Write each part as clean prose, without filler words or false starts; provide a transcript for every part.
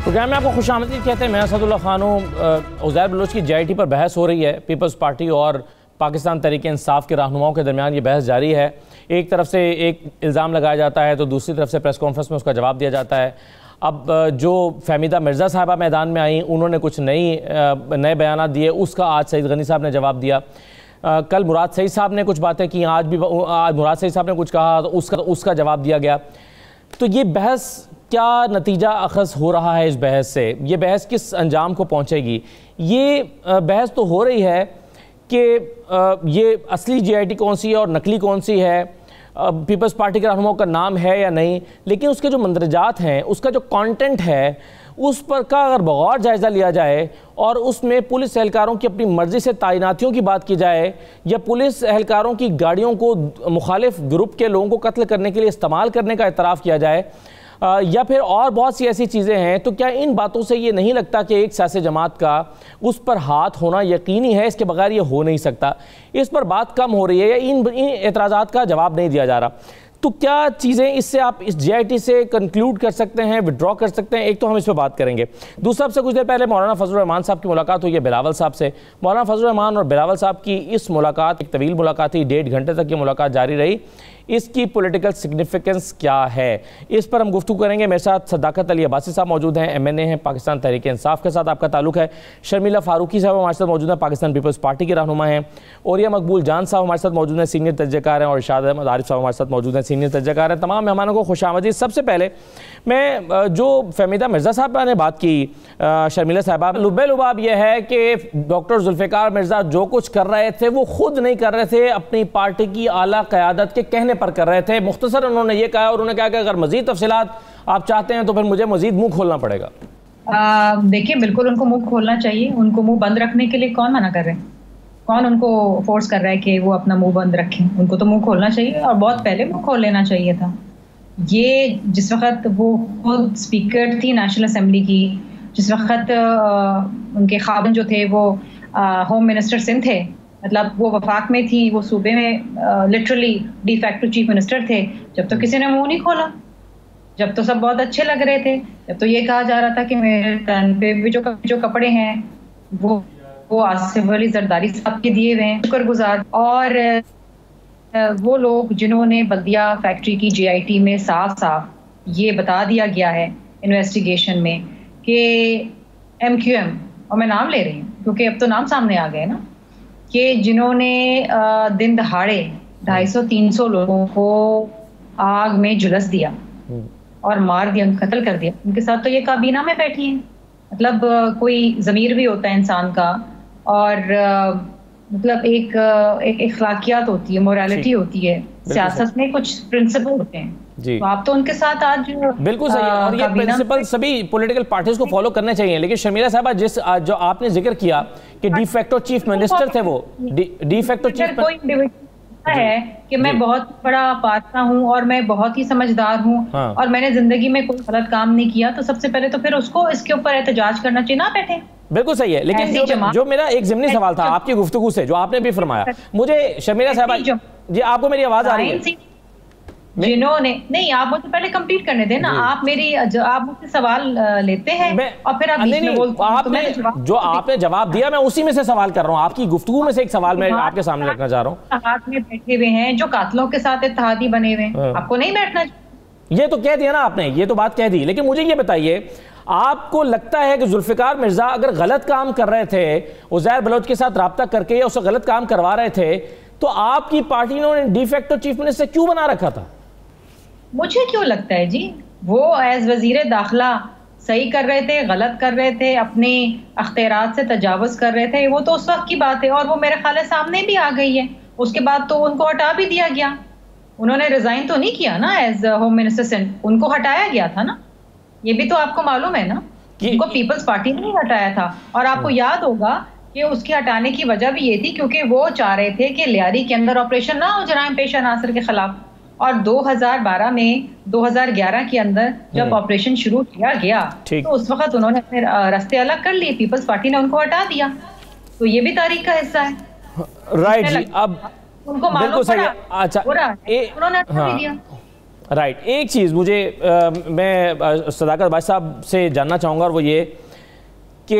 Programme में आपको खुशामदीद कहते हैं। मैं असदुल्लाह खान हूँ। उज़ैर बलोच की JIT पर बहस हो रही है। पीपल्स पार्टी और पाकिस्तान तहरीक इंसाफ के रहनुमाओं के दरमियान ये बहस जारी है। एक तरफ से एक इल्ज़ाम लगाया जाता है तो दूसरी तरफ से प्रेस कॉन्फ्रेंस में उसका जवाब दिया जाता है। अब जो फहमीदा मिर्ज़ा साहिबा मैदान में आई, उन्होंने कुछ नए बयान दिए, उसका आज सईद गनी साहब ने जवाब दिया। कल मुराद सईद साहब ने कुछ बातें की, आज मुराद सईद साहब ने कुछ कहा तो उसका जवाब दिया गया। तो ये बहस क्या नतीजा अखज़ हो रहा है? इस बहस से ये बहस किस अंजाम को पहुंचेगी? ये बहस तो हो रही है कि ये असली JIT कौन सी है और नकली कौन सी है, पीपल्स पार्टी के रहनुमाओं का नाम है या नहीं, लेकिन उसके जो मंदरजात हैं, उसका जो कंटेंट है, उस पर का अगर बगौर जायज़ा लिया जाए और उसमें पुलिस एहलकारों की अपनी मर्ज़ी से तैनातियों की बात की जाए या पुलिस एहलकारों की गाड़ियों को मुखालिफ ग्रुप के लोगों को कत्ल करने के लिए इस्तेमाल करने का एतराफ़ किया जाए, या फिर और बहुत सी ऐसी चीज़ें हैं, तो क्या इन बातों से ये नहीं लगता कि एक सियासी जमात का उस पर हाथ होना यकीनी है? इसके बगैर ये हो नहीं सकता। इस पर बात कम हो रही है या इन एतराज़ात का जवाब नहीं दिया जा रहा। तो क्या चीज़ें इससे आप इस JIT से कंक्लूड कर सकते हैं, विड्रॉ कर सकते हैं? एक तो हम इस पर बात करेंगे। दूसरा, सबसे कुछ देर पहले मौलाना फजलुर रहमान साहब की मुलाकात हुई है बिलावल साहब से। मौलाना फजलुर रहमान और बिलावल साहब की इस मुलाकात एक तवील मुलाकात थी, 1.5 घंटे तक ये मुलाकात जारी रही। इसकी पॉलिटिकल सिग्निफिकेंस क्या है, इस पर हम गुफ्तगू करेंगे। मेरे साथ सदाकत अली अब्बासी साहब मौजूद हैं, MNA हैं, पाकिस्तान तहरीक इंसाफ के साथ आपका ताल्लुक है। शर्मिला फारूकी साहब हमारे साथ मौजूद हैं, पाकिस्तान पीपल्स पार्टी के रहनुमा हैं। औरिया मकबूल जान साहब हमारे साथ मौजूद हैं, सीनियर तजज़ियाकार हैं। और इरशाद अहमद आरिफ साहब हमारे साथ मौजूद हैं, सीनियर तजज़ियाकार हैं। तमाम मेहमानों को खुशामदीद। सबसे पहले मैं जो फहमीदा मिर्ज़ा साहब ने बात की, शर्मिला साहबा, लुब्बे लुबाब यह है कि डॉक्टर जुल्फ़िकार मिर्ज़ा जो कुछ कर रहे थे वो खुद नहीं कर रहे थे, अपनी पार्टी की आला क़यादत के कहने पर कर रहे थे। मुख्तसर उन्होंने ये कहा, और उन्होंने कहा कि अगर मज़ीद तफसीलात आप चाहते हैं तो फिर मुझे मज़ीद मुंह खोलना पड़ेगा। देखिए, बिल्कुल उनको मुंह खोलना चाहिए। उनको मुंह बंद रखने के लिए कौन मना कर रहे हैं? कौन उनको फोर्स कर रहा है कि वो अपना मुंह बंद रखें? उनको तो मुंह खोलना चाहिए और बहुत पहले मुंह खोल लेना चाहिए था। ये जिस वक्त वो खुद स्पीकर थी नेशनल असेंबली की, जिस वक्त उनके खाबन जो थे वो होम मिनिस्टर सिंध थे, मतलब वो वफाक में थी, वो सूबे में literally de facto chief minister थे, जब तो किसी ने मुंह नहीं खोला, जब तो सब बहुत अच्छे लग रहे थे, जब तो ये कहा जा रहा था कि मेरे तन पे भी जो कपड़े हैं वो आसिफ अली जरदारी साहब के दिए हुए हैं, शुक्रगुजार। और वो लोग जिन्होंने बल्दिया फैक्ट्री की JIT में साफ साफ ये बता दिया गया है इन्वेस्टिगेशन में कि MQM, और मैं नाम ले रही हूँ क्योंकि अब तो नाम सामने आ गए ना, कि जिन्होंने दिन दहाड़े 250-300 लोगों को आग में झुलस दिया और मार दिया, कत्ल कर दिया, उनके साथ तो ये काबीना में बैठी हैं। मतलब कोई ज़मीर भी होता है इंसान का, और मतलब एक अखलाकियात होती है, मोरालिटी होती है, सियासत में कुछ प्रिंसिपल होते हैं जी। तो आप तो उनके साथ आज बिल्कुल सही है, और ये प्रिंसिपल सभी पॉलिटिकल पार्टीज को फॉलो करने चाहिए। लेकिन शर्मिला साहबा, जो आपने जिक्र किया कि डी फैक्टो चीफ मिनिस्टर थे, वो डी फैक्टो चीफ है कि मैं बहुत बड़ा पार्टनर हूँ और मैं बहुत ही समझदार हूँ, हाँ। और मैंने जिंदगी में कोई गलत काम नहीं किया, तो सबसे पहले तो फिर उसको इसके ऊपर एहतजाज करना चाहिए, ना बैठे। बिल्कुल सही है। लेकिन जो मेरा एक ज़िमनी सवाल था आपकी गुफ्तगू से, जो आपने भी फरमाया, मुझे शर्मिला साहबा जी, आपको मेरी आवाज आ रही है? जिन्होंने नहीं, आप मुझे पहले कंप्लीट करने दें ना। आप मुझसे सवाल लेते हैं और फिर आप आपने जवाब दिया, मैं उसी में से सवाल कर रहा हूँ। आपकी गुफ्तगू में से एक सवाल मैं आपके सामने रखना चाह रहा हूँ। हाथ में बैठे हुए हैं जो कातलों के साथ इत्तेहादी बने हुए हैं, आपको नहीं बैठना? ये तो कह दिया ना आपने, ये तो बात कह दी। लेकिन मुझे ये बताइए, आपको लगता है कि जुल्फ़िकार मिर्ज़ा अगर गलत काम कर रहे थे, उज़ैर बलोच के साथ राब्ता करके उससे गलत काम करवा रहे थे, तो आपकी पार्टी ने डी फैक्टो चीफ मिनिस्टर क्यों बना रखा था? मुझे क्यों लगता है जी, वो एज वजीर दाखिला सही कर रहे थे, गलत कर रहे थे, अपने अख्तियारात से तजावुज कर रहे थे, वो तो उस वक्त की बात है, और वो मेरे ख्याल सामने भी आ गई है। उसके बाद तो उनको हटा भी दिया गया, उन्होंने रिजाइन तो नहीं किया ना एज होम मिनिस्टर सिंध, उनको हटाया गया था ना, ये भी तो आपको मालूम है ना, उनको पीपल्स पार्टी ने हटाया था। और आपको याद होगा कि उसके हटाने की वजह भी ये थी क्योंकि वो चाह रहे थे कि लियारी के अंदर ऑपरेशन ना हो जराइम पेशा नासिर के खिलाफ, और 2012 में 2011 के अंदर जब ऑपरेशन शुरू किया गया तो उस वक्त उन्होंने अपने रास्ते अलग कर लिए, पीपल्स पार्टी ने उनको हटा दिया, तो ये भी तारीख का हिस्सा है। राइट जी, अब उनको मालूम पड़ा, अच्छा, उन्होंने हटा दिया। राइट। एक चीज़ मुझे मैं सदाकत भाई साहब से जानना चाहूँगा, और वो ये कि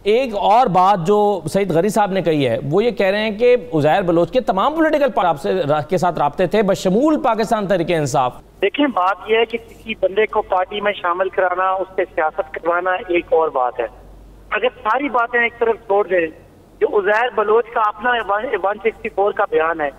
एक और बात जो सईद गरी साहब ने कही है, वो ये कह रहे हैं कि उज़ैर बलोच के तमाम पॉलिटिकल पार्टी के साथ राब्ते थे बशमूल पाकिस्तान तहरीक इंसाफ। देखिए, बात यह है कि किसी बंदे को पार्टी में शामिल कराना, उससे सियासत करवाना एक और बात है। अगर सारी बातें एक तरफ छोड़ दें, जो उज़ैर बलोच का अपना 164 का बयान है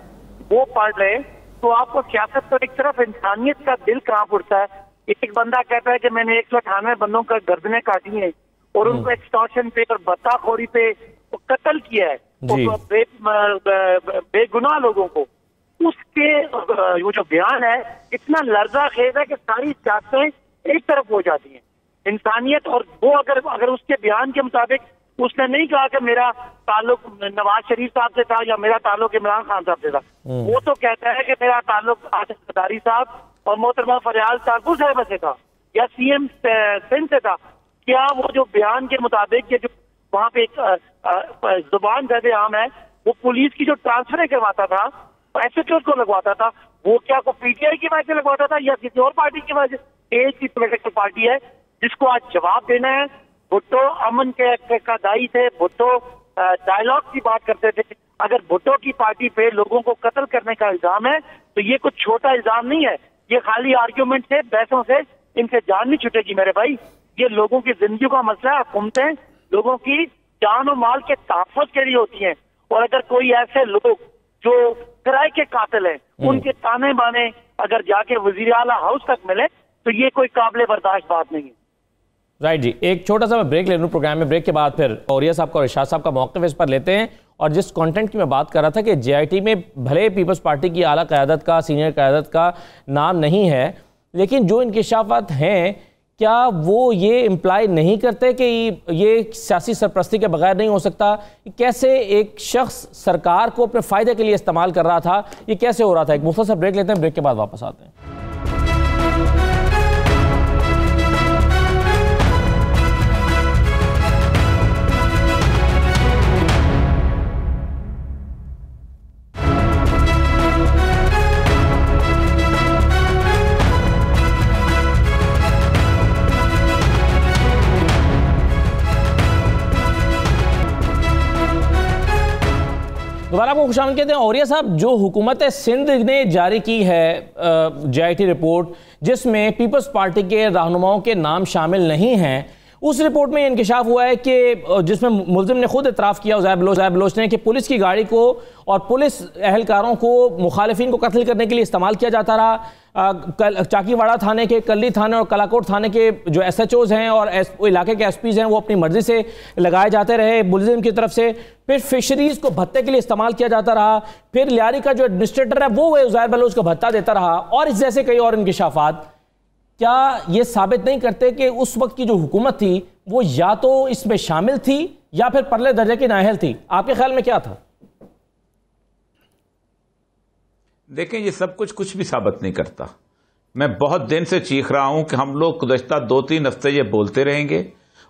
वो पढ़ लें, तो आपको सियासत तो एक तरफ इंसानियत का दिल कांप उठता है। एक बंदा कहता है कि मैंने 198 बंदों का गर्दनें काटी हैं और उनको एक्सटॉर्शन पे और बत्ताखोरी पे कत्ल किया है, बेगुनाह लोगों को। उसके वो जो बयान है इतना लर्जा खेज है कि सारी सियासतें एक तरफ हो जाती हैं, इंसानियत। और वो अगर उसके बयान के मुताबिक उसने नहीं कहा कि मेरा ताल्लुक नवाज शरीफ साहब से था या मेरा ताल्लुक इमरान खान साहब से था, वो तो कहता है कि मेरा ताल्लुक आसिफ ज़रदारी साहब और मोहतरमा फरियाल तारपुर साहब से था या सीएम सिंध से था। क्या वो जो बयान के मुताबिक ये जो वहाँ पे एक जुबान ज़द आम है, वो पुलिस की जो ट्रांसफर करवाता था, एसएचओ को लगवाता था, वो क्या को पीटीआई की वजह से लगवाता था या किसी और पार्टी की वजह से? एक ही पोलिटिकल पार्टी है जिसको आज जवाब देना है। भुट्टो अमन के का दाई थे, भुट्टो डायलॉग की बात करते थे। अगर भुट्टो की पार्टी पे लोगों को कत्ल करने का इल्जाम है तो ये कुछ छोटा इल्जाम नहीं है, ये खाली आर्ग्यूमेंट से, बहसों से इनसे जान नहीं छूटेगी मेरे भाई। ये लोगों की जिंदगी का मसला है। हुकूमतें लोगों की जान और माल के तहफ़्फ़ुज़ के लिए होती हैं, और अगर कोई ऐसे लोग जो किराए के कातिल हैं उनके ताने बाने अगर जाके वज़ीर आला हाउस तक मिले तो ये कोई काबिल बर्दाश्त बात नहीं है। राइट जी, एक छोटा सा मैं ब्रेक ले लूँ प्रोग्राम में। ब्रेक के बाद फिर औरिया साहब का और इरशाद साहब का मौक़िफ़ इस पर लेते हैं। और जिस कंटेंट की मैं बात कर रहा था कि JIT में भले पीपल्स पार्टी की आला क़यादत का, सीनियर क़यादत का नाम नहीं है, लेकिन जो इंकिशाफ़ात हैं क्या वो ये इम्प्लाई नहीं करते कि ये सियासी सरपरस्ती के बगैर नहीं हो सकता? कैसे एक शख्स सरकार को अपने फ़ायदे के लिए इस्तेमाल कर रहा था, ये कैसे हो रहा था? एक मुख्तसर ब्रेक लेते हैं, ब्रेक के बाद वापस आते हैं। दोबारा आपको खुशामद कहते हैं। औरिया साहब, जो हुकूमत सिंध ने जारी की है JIT रिपोर्ट, जिसमें पीपल्स पार्टी के रहनुमाओं के नाम शामिल नहीं हैं, उस रिपोर्ट में इंकिशाफ हुआ है कि जिसमें मुल्जिम ने खुद इतराफ़ किया उज़ैर बलोच ने कि पुलिस की गाड़ी को और पुलिस एहलकारों को मुखालिफिन को कत्ल करने के लिए इस्तेमाल किया जाता रहा। चाकीवाड़ा थाने के, कल्ली थाने और कलाकोट थाने के जो SHOs हैं और इलाके के SPs हैं वो अपनी मर्जी से लगाए जाते रहे मुल्जिम की तरफ से। फिर फिशरीज़ को भत्ते के लिए इस्तेमाल किया जाता रहा। फिर लियारी का जो एडमिनिस्ट्रेटर है वो उज़ैर बलोच को भत्ता देता रहा, और इस जैसे कई और इंकिशाफात। क्या ये साबित नहीं करते कि उस वक्त की जो हुकूमत थी वो या तो इसमें शामिल थी या फिर परले दर्जे की नाअहल थी? आपके ख्याल में क्या था? देखें, ये सब कुछ भी साबित नहीं करता। मैं बहुत दिन से चीख रहा हूं कि हम लोग गुज़श्ता 2-3 हफ्ते ये बोलते रहेंगे,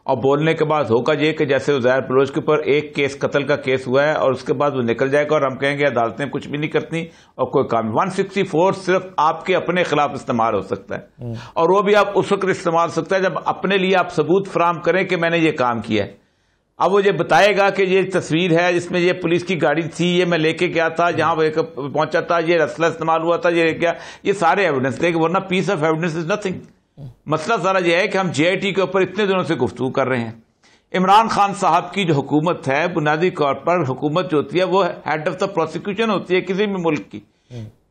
और बोलने के बाद होगा ये कि जैसे उज़ैर बलोच के ऊपर एक केस, कत्ल का केस हुआ है, और उसके बाद वो निकल जाएगा और हम कहेंगे अदालतें कुछ भी नहीं करती और कोई काम। 164 सिर्फ आपके अपने खिलाफ इस्तेमाल हो सकता है, और वो भी आप उस वक्त इस्तेमाल हो सकता है जब अपने लिए आप सबूत फराम करें कि मैंने ये काम किया है। अब वो ये बताएगा कि ये तस्वीर है जिसमें ये पुलिस की गाड़ी थी, ये मैं लेके गया था, जहां पहुंचा था, ये असला इस्तेमाल हुआ था, ये क्या, ये सारे एविडेंस देंगे, वरना piece of evidence is nothing. मसला सारा यह है कि हम JIT के ऊपर इतने दिनों से गुफ्तगू कर रहे हैं। इमरान खान साहब की जो हुकूमत है, बुनियादी तौर पर हुकूमत जो होती है वो हेड ऑफ द प्रोसिक्यूशन होती है किसी भी मुल्क की।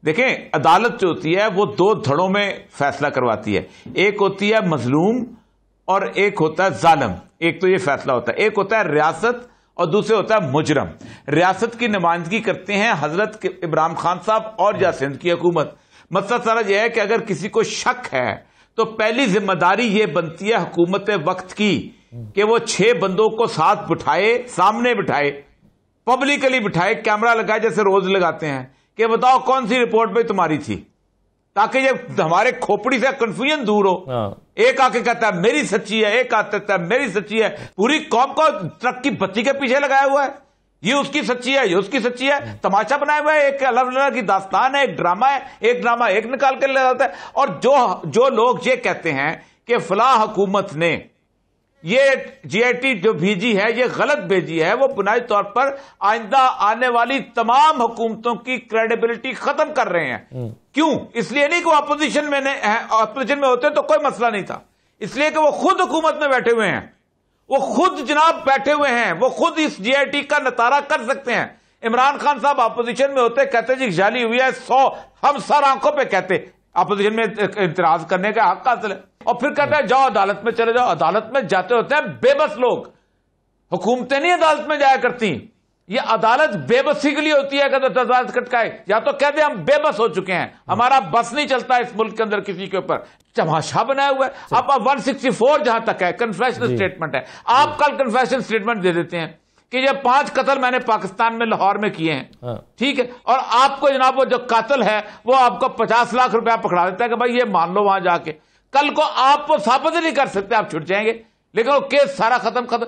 देखें, अदालत जो होती है वो 2 धड़ों में फैसला करवाती है। एक होती है मजलूम और एक होता है जालिम। एक तो ये फैसला होता है, एक होता है रियासत और दूसरे होता है मुजरम। रियासत की नुमाइंदगी करते हैं हजरत इमरान खान साहब और या सिंध की हुकूमत। मसला सारा यह है कि अगर किसी को शक है तो पहली जिम्मेदारी यह बनती है हुकूमत वक्त की कि वो 6 बंदों को साथ बिठाए, सामने बिठाए, पब्लिकली बिठाए, कैमरा लगाए जैसे रोज लगाते हैं, कि बताओ कौन सी रिपोर्ट में तुम्हारी थी, ताकि ये हमारे खोपड़ी से कंफ्यूजन दूर हो। एक आके कहता है मेरी सच्ची है, एक आता है मेरी सच्ची है। पूरी कौम को ट्रक की बत्ती के पीछे लगाया हुआ है। ये उसकी सच्ची है, ये उसकी सच्ची है, तमाशा बनाया हुआ है, एक अलग अलग की दास्तान है, एक ड्रामा है, एक ड्रामा एक निकाल कर ले जाता है। और जो लोग ये कहते हैं कि फलां हुकूमत ने ये GIT जो भेजी है ये गलत भेजी है, वो बुनियादी तौर पर आइंदा आने वाली तमाम हुकूमतों की क्रेडिबिलिटी खत्म कर रहे हैं। क्यों? इसलिए नहीं कि वो अपोजिशन में होते तो कोई मसला नहीं था, इसलिए कि वो खुद हुकूमत में बैठे हुए हैं, वो खुद जनाब बैठे हुए हैं, वो खुद इस GIT का नतारा कर सकते हैं। इमरान खान साहब अपोजिशन में होते कहते जी जाली हुई है 100, हम सर आंखों पे कहते अपोजिशन में इतराज करने का हक हासिल है, और फिर कहते हैं जाओ अदालत में चले जाओ। अदालत में जाते होते हैं बेबस लोग, हुकूमतें नहीं अदालत में जाया करती, ये अदालत बेबसी के लिए होती है। कहते अदालत कटकाए, या तो कहते हम बेबस हो चुके हैं, हमारा बस नहीं चलता इस मुल्क के अंदर किसी के ऊपर। तमाशा बनाया हुआ है। अब 164 जहां तक है कन्फेशनल स्टेटमेंट है, आप कल कन्फेशन स्टेटमेंट दे देते हैं कि ये 5 कत्ल मैंने पाकिस्तान में लाहौर में किए हैं, ठीक है, और आपको जनाब वो जो कातिल है वो आपको 50 लाख रुपया पकड़ा देता है कि भाई ये मान लो वहां जाके, कल को आप वो साबित नहीं कर सकते, आप छुट जाएंगे, लेकिन वो केस सारा खत्म।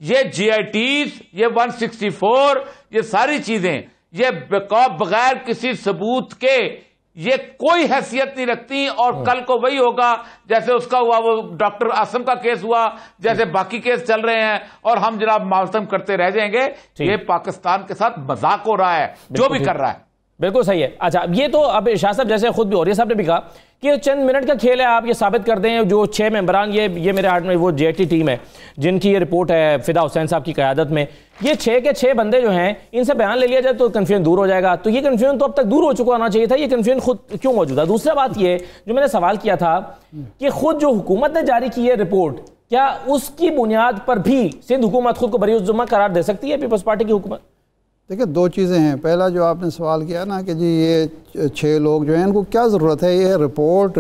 ये GITs, ये 164, ये सारी चीजें ये बगैर किसी सबूत के ये कोई हैसियत नहीं रखती। और कल को वही होगा जैसे उसका हुआ, वो डॉक्टर आसम का केस हुआ, जैसे बाकी केस चल रहे हैं, और हम जनाब मातम करते रह जाएंगे। ये पाकिस्तान के साथ मजाक हो रहा है जो भी कर रहा है। बिल्कुल सही है। अच्छा, ये तो अब शाह साहब जैसे खुद भी और ये साहब ने भी कहा कि चंद मिनट का खेल है, आप ये साबित कर दें जो 6 मेंबरान, ये मेरे हाथ में वो GIT टीम है जिनकी ये रिपोर्ट है फिदा हुसैन साहब की क़यादत में, ये 6 के 6 बंदे जो हैं इनसे बयान ले लिया जाए तो कन्फ्यूजन दूर हो जाएगा। तो ये कन्फ्यूजन तो अब तक दूर हो चुका होना चाहिए था, ये कन्फ्यूजन खुद क्यों मौजूद है? दूसरा बात ये जो मैंने सवाल किया था कि खुद जो हुकूमत ने जारी की है रिपोर्ट, क्या उसकी बुनियाद पर भी सिंध हुकूमत खुद को बरी जुम्मा करार दे सकती है पीपल्स पार्टी की हुकूमत? देखिए, 2 चीज़ें हैं। पहला जो आपने सवाल किया ना कि जी ये 6 लोग जो हैं इनको क्या ज़रूरत है, ये रिपोर्ट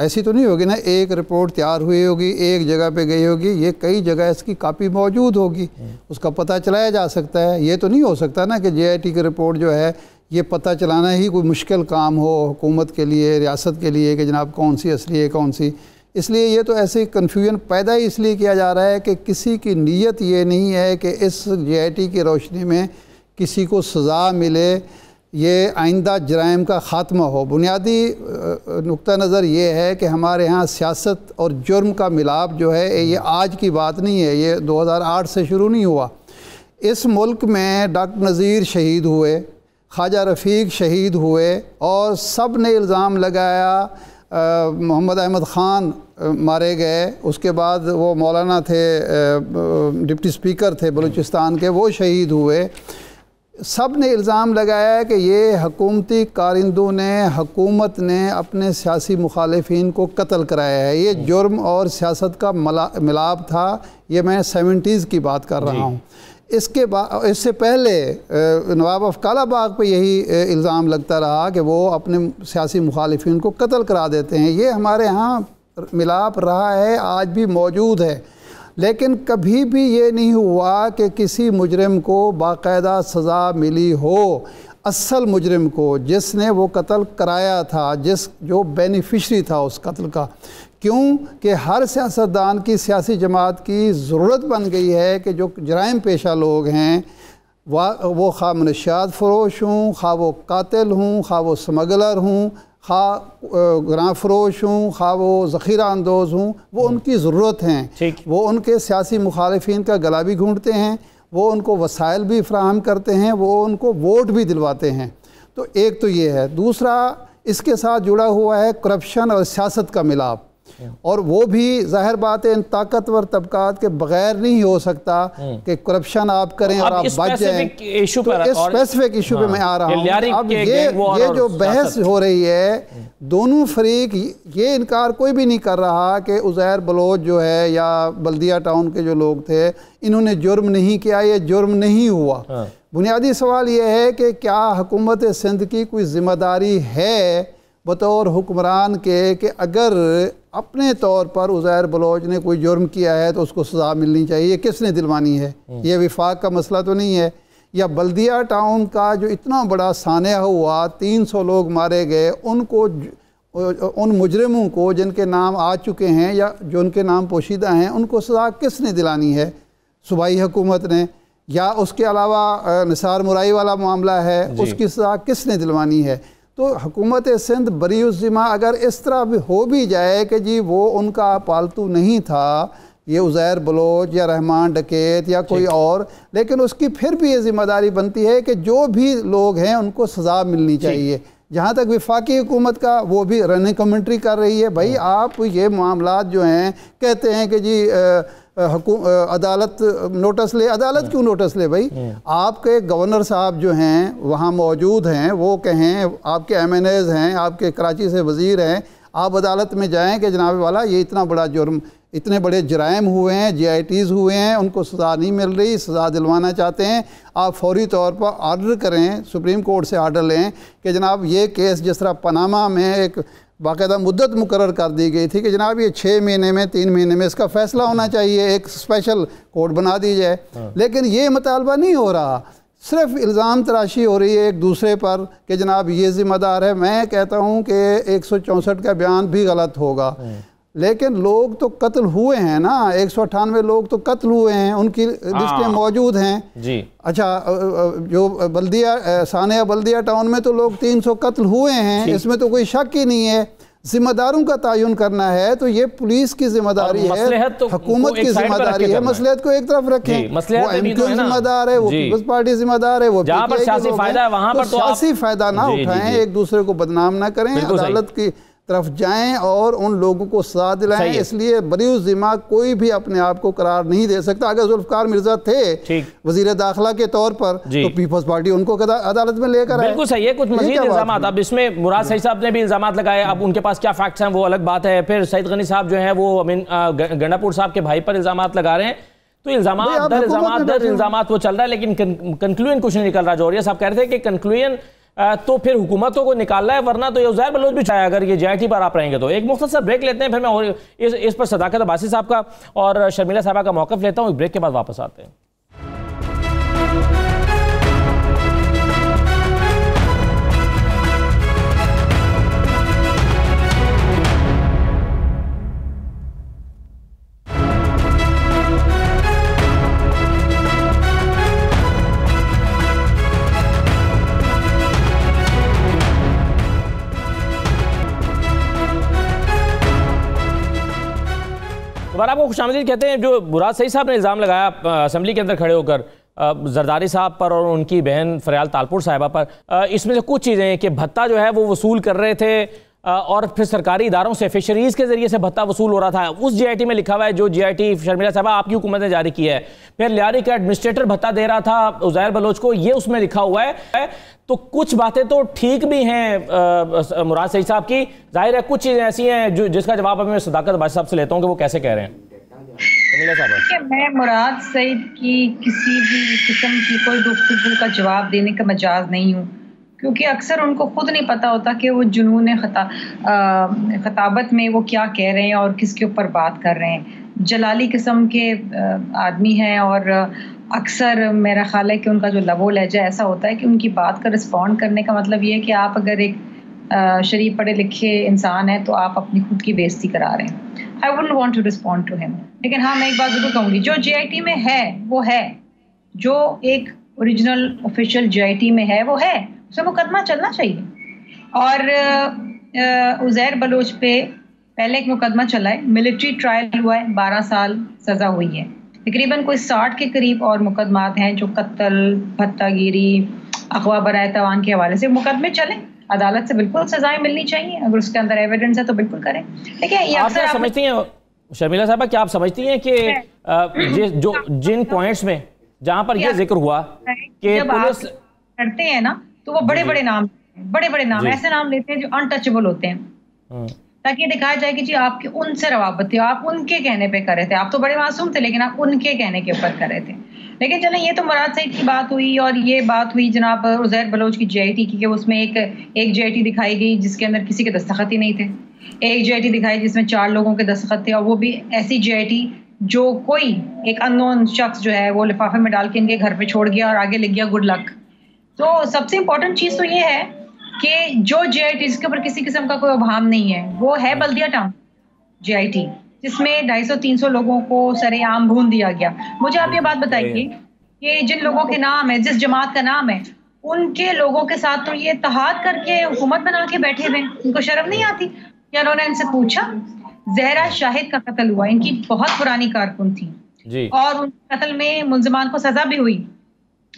ऐसी तो नहीं होगी ना, एक रिपोर्ट तैयार हुई होगी, एक जगह पे गई होगी, ये कई जगह इसकी कापी मौजूद होगी, उसका पता चलाया जा सकता है। ये तो नहीं हो सकता ना कि GIT की रिपोर्ट जो है ये पता चलाना ही कोई मुश्किल काम हो हुकूमत के लिए, रियासत के लिए, कि जनाब कौन सी असली है कौन सी। इसलिए ये तो ऐसे कन्फ्यूजन पैदा ही इसलिए किया जा रहा है कि किसी की नीयत ये नहीं है कि इस GIT की रोशनी में किसी को सज़ा मिले, ये आइंदा जराइम का ख़ात्मा हो। बुनियादी नुक्ता नज़र ये है कि हमारे यहाँ सियासत और जुर्म का मिलाप जो है ये आज की बात नहीं है, ये 2008 से शुरू नहीं हुआ। इस मुल्क में डॉक्टर नज़ीर शहीद हुए, ख्वाजा रफ़ीक शहीद हुए, और सब ने इल्ज़ाम लगाया मोहम्मद अहमद ख़ान मारे गए, उसके बाद वो मौलाना थे डिप्टी स्पीकर थे बलूचिस्तान के, वो शहीद हुए। सब ने इल्ज़ाम लगाया कि ये हुकूमती कारिंदों ने, हुकूमत ने अपने सियासी मुखालिफिन को कत्ल कराया है। ये जुर्म और सियासत का मिलाप था। ये मैं 70s की बात कर रहा हूँ। इसके बाद, इससे पहले नवाब ऑफ कालाबाग पे यही इल्ज़ाम लगता रहा कि वो अपने सियासी मुखालिफिन को कत्ल करा देते हैं। ये हमारे यहाँ मिलाप रहा है, आज भी मौजूद है, लेकिन कभी भी ये नहीं हुआ कि किसी मुजरिम को बाकायदा सज़ा मिली हो, असल मुजरिम को जिसने वो कत्ल कराया था, जो बेनिफिशरी था उस कत्ल का। क्यों कि हर सियासतदान की, सियासी जमात की ज़रूरत बन गई है कि जो जराइम पेशा लोग हैं वो खा मनशियात फ़रोश हूँ, खा वो कातिल हूँ, खा वो स्मगलर हूँ, खा गुनाह फरोश हूँ, खा वो ज़ख़ीरा अंदोज़ हूँ, वो उनकी ज़रूरत हैं। वो उनके सियासी मुखालिफिन का गला भी घूंटते हैं, वो उनको वसाइल भी फ्राहम करते हैं, वो उनको वोट भी दिलवाते हैं। तो एक तो ये है। दूसरा, इसके साथ जुड़ा हुआ है करप्शन और सियासत का मिलाप, और वो भी ज़ाहिर बात है इन ताकतवर तबकात के बगैर नहीं हो सकता कि करप्शन आप करें और आप बच जाएं। तो इस स्पेसिफिक इशू पे मैं आ रहा हूँ। अब ये जो बहस हो रही है, दोनों फरीक ये इनकार कोई भी नहीं कर रहा कि उज़ैर बलोच जो है या बल्दिया टाउन के जो लोग थे इन्होंने जुर्म नहीं किया, ये जुर्म नहीं हुआ। बुनियादी सवाल ये है कि क्या हुकूमत सिंध की कोई ज़िम्मेदारी है बतौर हुक्मरान के कि अगर अपने तौर पर उज़ैर बलोच ने कोई जुर्म किया है तो उसको सज़ा मिलनी चाहिए? किसने दिलवानी है? ये विफाक का मसला तो नहीं है। या बल्दिया टाउन का जो इतना बड़ा सानिया हुआ, 300 लोग मारे गए, उनको, उन मुजरिमों को जिनके नाम आ चुके हैं या जो उनके नाम पोशीदा हैं, उनको सज़ा किसने दिलानी है? सूबाई हुकूमत ने या उसके अलावा निसार मुराई वाला मामला है, उसकी सज़ा किसने दिलवानी है? तो हुकूमत सिंध बरीउज़्ज़िम्मा अगर इस तरह भी हो भी जाए कि जी वो उनका पालतू नहीं था, ये उज़ैर बलोच या रहमान डकैत या कोई और, लेकिन उसकी फिर भी ये ज़िम्मेदारी बनती है कि जो भी लोग हैं उनको सज़ा मिलनी चाहिए। जहाँ तक वफाकी हुकूमत का, वो भी रनिंग कमेंट्री कर रही है, भाई आप ये मामलात जो हैं, कहते हैं कि जी अदालत नोटिस ले। अदालत क्यों नोटिस ले भाई? आपके गवर्नर साहब जो हैं वहाँ मौजूद हैं, वो कहें, आपके MNAs हैं, आपके कराची से वज़ीर हैं, आप अदालत में जाएं कि जनाब वाला ये इतना बड़ा जुर्म, इतने बड़े जराइम हुए हैं, GITs हुए हैं, उनको सज़ा नहीं मिल रही, सज़ा दिलवाना चाहते हैं, आप फौरी तौर पर आर्डर करें, सुप्रीम कोर्ट से आर्डर लें कि जनाब ये केस, जिस तरह पनामा में एक बाकायदा मुद्दत मुकर्रर कर दी गई थी कि जनाब ये 6 महीने में, 3 महीने में इसका फ़ैसला होना चाहिए, एक स्पेशल कोर्ट बना दी जाए। लेकिन ये मुतालबा नहीं हो रहा, सिर्फ इल्ज़ाम तराशी हो रही है एक दूसरे पर कि जनाब ये ज़िम्मेदार है। मैं कहता हूँ कि 164 का बयान भी गलत होगा, लेकिन लोग तो कत्ल हुए हैं ना, 198 लोग तो कत्ल हुए हैं, उनकी लिस्टें मौजूद हैं जी। अच्छा, जो बल्दिया सानिया बल्दिया टाउन में तो लोग 300 कत्ल हुए हैं, इसमें तो कोई शक ही नहीं है। जिम्मेदारों का तयन करना है तो ये पुलिस की जिम्मेदारी है, तो हुकूमत की जिम्मेदारी है। मसलियत को एक तरफ रखें, वो MQ जिम्मेदार है, वो पीपल्स पार्टी जिम्मेदार है, वो सियासी फायदा ना उठाएं, एक दूसरे को बदनाम ना करें, अदालत की तरफ जाएं और उन लोगों को सजा दिलाएं। इसलिए बरीउज़्ज़िम्मा कोई भी अपने आप को करार नहीं दे सकता। अगर जुल्फ़िकार मिर्ज़ा थे वज़ीर दाखिला के तौर पर तो पीपल्स पार्टी उनको अदालत में लेकर आए। बिल्कुल सही है। कुछ मज़ीद इल्ज़ाम, अब इसमें मुराद सईद साहब ने भी इल्ज़ाम लगाए, अब उनके पास क्या फैक्ट्स हैं वो अलग बात है। फिर सईद गनी साहब जो है वो गंडापुर साहब के भाई पर इल्ज़ाम लगा रहे हैं, तो इल्ज़ाम वो चल रहा है, लेकिन कंक्लूजन कुछ नहीं निकल रहा। जौहरिया साहब कह रहे थे कि कंक्लूजन तो फिर हुकूमतों को निकालना है, वरना तो ये उज़ैर बलोच भी चाहे अगर ये JIT पर आप रहेंगे तो। एक मुख्तसर ब्रेक लेते हैं, फिर मैं और इस पर सदाकत अब्बासी साहब का और शर्मिला साहबा का मौक़िफ़ लेता हूँ। ब्रेक के बाद वापस आते हैं। दोबारा आपको खुशामदीद कहते हैं। जो मुराद सईद साहब ने इल्ज़ाम लगाया असेंबली के अंदर खड़े होकर जरदारी साहब पर और उनकी बहन फरियाल तालपुर साहिबा पर, इसमें से कुछ चीज़ें कि भत्ता जो है वो वसूल कर रहे थे और फिर सरकारी इदारों से फिशरीज़ के ज़रिए से भत्ता वसूल हो रहा था। उस JIT में लिखा हुआ है जो JIT शर्मिला साहबा आपकी हुकूमत ने जारी किया है। फिर लियारी का एडमिनिस्ट्रेटर भत्ता दे रहा था उज़ैर बलोच को, ये उसमें लिखा हुआ है। तो कुछ बातें तो ठीक भी हैं मुराद सईद साहब की, जाहिर है कुछ चीज़ें ऐसी हैं जो जिसका जवाब मैं सदाकत अब्बासी साहब से लेता हूँ कि वो कैसे कह रहे हैं। मैं मुराद सईद की किसी भी किस्म की कोई गुफ्तगू का जवाब देने का मजाज नहीं हूँ, क्योंकि अक्सर उनको खुद नहीं पता होता कि वो जुनून खताबत में वो क्या कह रहे हैं और किसके ऊपर बात कर रहे हैं। जलाली किस्म के आदमी हैं और अक्सर मेरा ख्याल है कि उनका जो लबो लहजा ऐसा होता है कि उनकी बात का रिस्पॉन्ड करने का मतलब ये है कि आप अगर एक शरीफ पढ़े लिखे इंसान है तो आप अपनी खुद की बेइज्जती करा रहे हैं। I wouldn't want to respond to him. लेकिन हाँ, मैं एक बात जरूर कहूँगी, जो JIT में है वो है, जो एक ओरिजिनल ऑफिशियल JIT में है वो है, उसे मुकदमा चलना चाहिए। और उज़ैर बलोच पे पहले एक मुकदमा चला है, मिलिट्री ट्रायल हुआ है, 12 साल सज़ा हुई है। तकरीबन कोई 60 के करीब और मुकदमात हैं जो कत्ल, भत्तागिरी, अगवा बराए तवान के हवाले से मुकदमे चले। अदालत से बिल्कुल सजाएं मिलनी चाहिए, अगर उसके अंदर एविडेंस है तो बिल्कुल करें। लेकिन आप समझती हैं शर्मिला साहबा, क्या आप समझती हैं कि जो जिन पॉइंट्स में जहां पर यह जिक्र हुआ कि पुलिस करते हैं ना, तो वो बड़े बड़े नाम ऐसे नाम लेते हैं जो अनटचेबल होते हैं, ताकि दिखाया जाए कि जी आपके उनसे रवाबत थी, आप उनके कहने पे कर रहे थे। आप तो बड़े मासूम थे लेकिन आप उनके कहने के ऊपर कर रहे थे। लेकिन चलें, ये तो मुराद सईद की बात हुई और ये बात हुई जनाब उज़ैर बलोच की JIT की, कि उसमें एक JIT दिखाई गई जिसके अंदर किसी के दस्तखत ही नहीं थे। एक JIT दिखाई जिसमें 4 लोगों के दस्तखत थे, और वो भी ऐसी JIT जो कोई एक अननोन शख्स जो है वो लिफाफे में डाल के इनके घर पे छोड़ गया और आगे लिख गया गुड लक। तो सबसे इम्पोर्टेंट चीज़ तो ये है कि जो JIT जिसके ऊपर किसी किस्म का कोई अभाम नहीं है वो है बल्दिया टाउन JIT, जिसमें 250-300 लोगों को सरेआम भून दिया गया। मुझे आप ये बात बताइए ये जिन लोगों के नाम है, जिस जमात का नाम है, उनके लोगों के साथ तो ये इत्तेहाद करके हुकूमत बना के बैठे हुए, उनको शर्म नहीं आती? क्या उन्होंने इनसे पूछा? जहरा शाहिद का कत्ल हुआ, इनकी बहुत पुरानी कारकुन थी जी, और उन कत्ल में मुलजमान को सजा भी हुई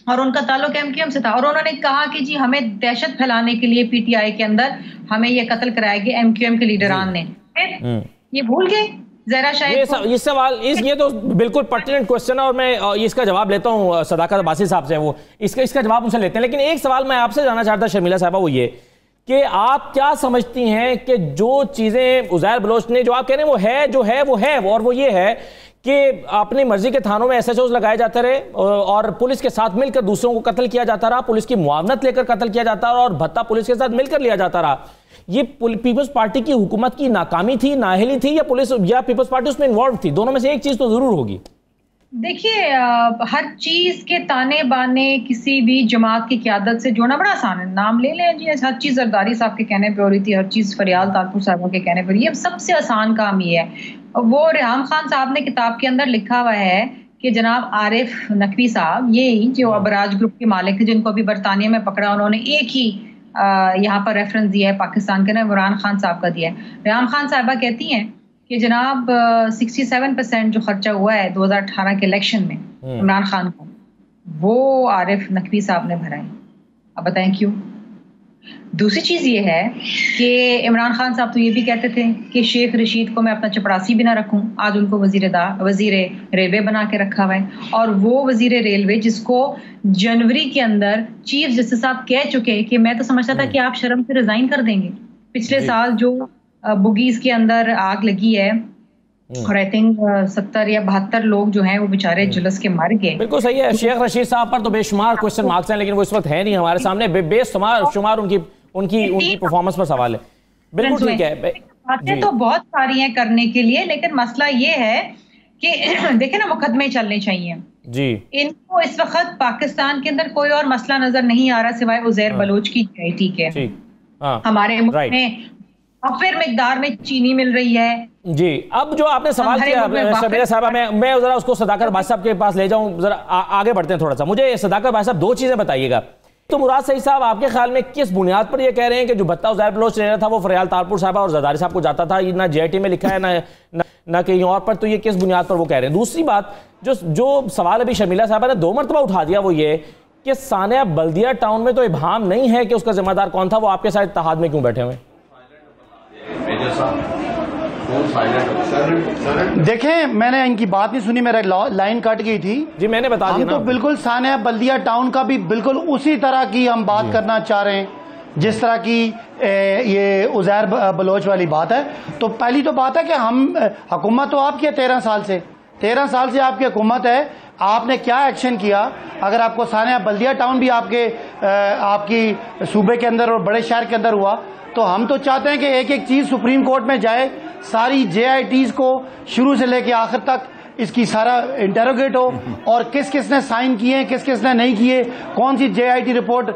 और उनका ताल्लुक एमक्यूएम से था, और उन्होंने कहा कि जी हमें दहशत फैलाने के लिए पीटीआई के अंदर हमें ये कत्ल कराया गया एमक्यूएम के लीडरान ने। फिर ये भूल गए जहरा शाहिद। ये सवाल ये तो बिल्कुल पर्टिनेंट क्वेश्चन है और मैं इसका जवाब लेता हूँ सदाकत अब्बासी साहब से, वो इसका जवाब उनसे लेते हैं। लेकिन एक सवाल मैं आपसे जानना चाहता शर्मिला साहबा, वो ये कि आप क्या समझती हैं कि जो चीज़ें उज़ैर बलोच ने, जो आप कह रहे हैं वो है, और वो ये है कि अपनी मर्जी के थानों में एसएचओज लगाए जाते रहे और पुलिस के साथ मिलकर दूसरों को कत्ल किया जाता रहा, पुलिस की मुआवनत लेकर कत्ल किया जाता रहा और भत्ता पुलिस के साथ मिलकर लिया जाता रहा। ये पीपल्स पार्टी की हुकूमत की नाकामी थी, नाअहली थी, या पुलिस या पीपल्स पार्टी उसमें इन्वॉल्व थी? दोनों में से एक चीज तो जरूर होगी। देखिए, हर चीज के ताने बाने किसी भी जमात की क़यादत से जोड़ना बड़ा आसान है। नाम ले लें जी, हर चीज जरदारी साहब के कहने पे हो रही थी, हर चीज फरियाल तालपुर साहब के कहने पर। ये सबसे आसान काम ये है। वो रेहाम खान साहब ने किताब के अंदर लिखा हुआ है कि जनाब आरिफ नकवी साहब, यही जो अबराज ग्रुप के मालिक थे, जिनको अभी बरतानिया में पकड़ा, उन्होंने एक ही यहाँ पर रेफरेंस दिया है पाकिस्तान के ना, इमरान खान साहब का दिया है। रेहाम खान साहबा कहती हैं कि जनाब 67% जो खर्चा हुआ है 2018 के इलेक्शन में इमरान खान को, वो आरिफ नकवी साहब ने भरा है। अब बताएं क्यों? दूसरी चीज ये है कि इमरान खान साहब तो ये भी कहते थे कि शेख रशीद को मैं अपना चपरासी भी ना रखूं, आज उनको वजीर रेलवे बना के रखा हुआ है। और वो वजीर रेलवे जिसको जनवरी के अंदर चीफ जस्टिस साहब कह चुके कि मैं तो समझता था कि आप शर्म से रिजाइन कर देंगे। पिछले साल जो बुगीज के अंदर आग लगी है और आई थिंक 70 या 72 लोग जो हैं वो बेचारे जुलस के मर गए। बिल्कुल सही है। शेख रशीद साहब पर तो बेशुमार क्वेश्चन मार्क्स हैं, लेकिन वो इस वक्त है नहीं हमारे सामने। बेशुमार उनकी परफॉर्मेंस पर सवाल है। बिल्कुल ठीक है, बातें तो बहुत सारी हैं करने के लिए, लेकिन मसला ये है कि देखे ना, मुकदमे चलने चाहिए जी। इनको इस वक्त पाकिस्तान के अंदर कोई और मसला नजर नहीं आ रहा सिवाय उज़ैर बलोच की। ठीक है, हमारे मुल्क में फिर मिकदार में चीनी मिल रही है जी। अब जो आपने सवाल किया शर्मिला साहबा, मैं जरा उसको सदाकत भाई साहब के पास ले जाऊं, जरा आगे बढ़ते हैं थोड़ा सा। मुझे सदाकत भाई साहब दो चीजें बताइएगा। तो मुराद सईद साहब, आपके ख्याल में किस बुनियाद पर ये कह रहे हैं कि जो भत्ता उज़ैर बलोच ले रहा था वो फरियाल तालपुर साहबा और जरदारी साहब को जाता था? ना JIT में लिखा है ना कहीं और पर, तो ये किस बुनियाद पर वो कह रहे हैं? दूसरी बात, जो सवाल अभी शर्मिला साहबा ने 2 मरतबा उठा दिया, वो ये कि सानिया बल्दिया टाउन में तो इबाम नहीं है कि उसका जिम्मेदार कौन था, वो आपके साथ इत्तेहाद में क्यों बैठे हुए? देखें, मैंने इनकी बात नहीं सुनी, मेरा लाइन कट गई थी जी। मैंने बता दिया। हम तो बिल्कुल सानिया बल्दिया टाउन का भी बिल्कुल उसी तरह की हम बात करना चाह रहे हैं जिस तरह की ये उज़ैर बलोच वाली बात है। तो पहली तो बात है कि हम हुकूमत तो आपकी है 13 साल से आपकी हुकूमत है। आपने क्या एक्शन किया? अगर आपको सानिया बल्दिया टाउन भी आपकी सूबे के अंदर और बड़े शहर के अंदर हुआ, तो हम तो चाहते हैं कि एक एक चीज सुप्रीम कोर्ट में जाए, सारी JITs को शुरू से लेकर आखिर तक इसकी सारा इंटेरोगेट हो और किस किस ने साइन किए, किस किस ने नहीं किए, कौन सी JIT रिपोर्ट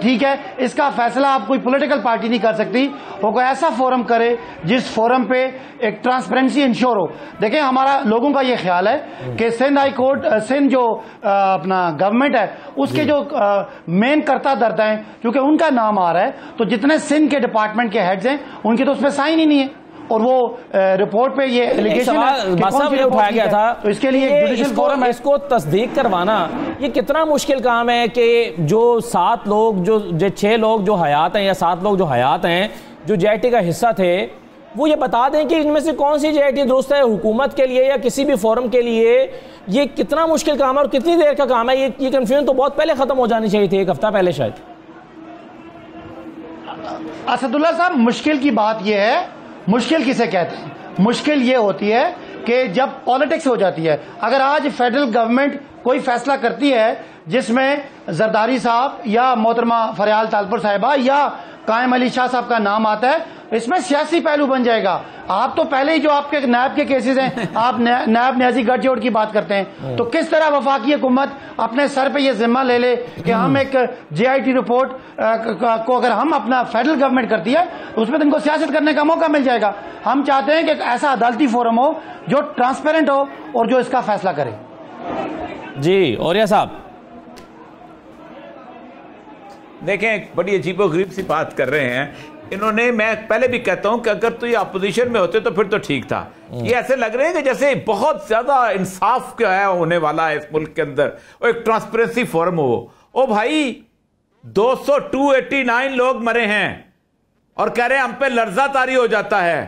ठीक है। इसका फैसला आप कोई पॉलिटिकल पार्टी नहीं कर सकती। वो कोई ऐसा फोरम करे जिस फोरम पे एक ट्रांसपेरेंसी इंश्योर हो। देखिए, हमारा लोगों का ये ख्याल है कि सिंध हाई कोर्ट, सिंध जो अपना गवर्नमेंट है, उसके जो मेन कर्ता धर्ता हैं, क्योंकि उनका नाम आ रहा है, तो जितने सिंध के डिपार्टमेंट के हेड्स हैं उनकी तो उसमें साइन ही नहीं है। और वो रिपोर्ट पे ये एलिगेशन उठाया गया था, तो इसके लिए जुडिशियल फोरम है। इसको तस्दीक करवाना ये कितना मुश्किल काम है कि जो 7 लोग, जो 6 लोग जो हयात हैं या 7 लोग जो हयात हैं, जो JIT का हिस्सा थे, वो ये बता दें कि इनमें से कौन सी JIT दुरुस्त है हुकूमत के लिए या किसी भी फोरम के लिए। ये कितना मुश्किल काम है और कितनी देर का काम है? ये कंफ्यूजन तो बहुत पहले खत्म हो जानी चाहिए थी, 1 हफ्ता पहले शायद। असदुल्ला साहब, मुश्किल की बात यह है, मुश्किल किसे कहते हैं? मुश्किल ये होती है कि जब पॉलिटिक्स हो जाती है। अगर आज फेडरल गवर्नमेंट कोई फैसला करती है जिसमें जरदारी साहब या मोहतरमा फरियाल तालपुर साहिबा या कायम अली शाह साहब का नाम आता है, इसमें सियासी पहलू बन जाएगा। आप तो पहले ही जो आपके नैब के केसेस हैं, आप नैब न्याजी गठजोड़ की बात करते हैं, तो किस तरह वफाकी हुकूमत अपने सर पे ये जिम्मा ले ले कि हम एक JIT रिपोर्ट को अगर हम अपना फेडरल गवर्नमेंट करती है, उसमें तो इनको सियासत करने का मौका मिल जाएगा। हम चाहते हैं कि एक ऐसा अदालती फोरम हो जो ट्रांसपेरेंट हो और जो इसका फैसला करे। जी। और या साहब, देखें बड़ी अजीबोगरीब सी बात कर रहे हैं इन्होंने। मैं पहले भी कहता हूं कि अगर तो ये अपोजिशन में होते तो फिर तो ठीक था। ये ऐसे लग रहे हैं कि जैसे बहुत ज्यादा इंसाफ क्या है होने वाला है इस मुल्क के अंदर, और एक ट्रांसपेरेंसी फोरम हो। ओ भाई 289 लोग मरे हैं और कह रहे हैं हम पे लर्जा तारी हो जाता है।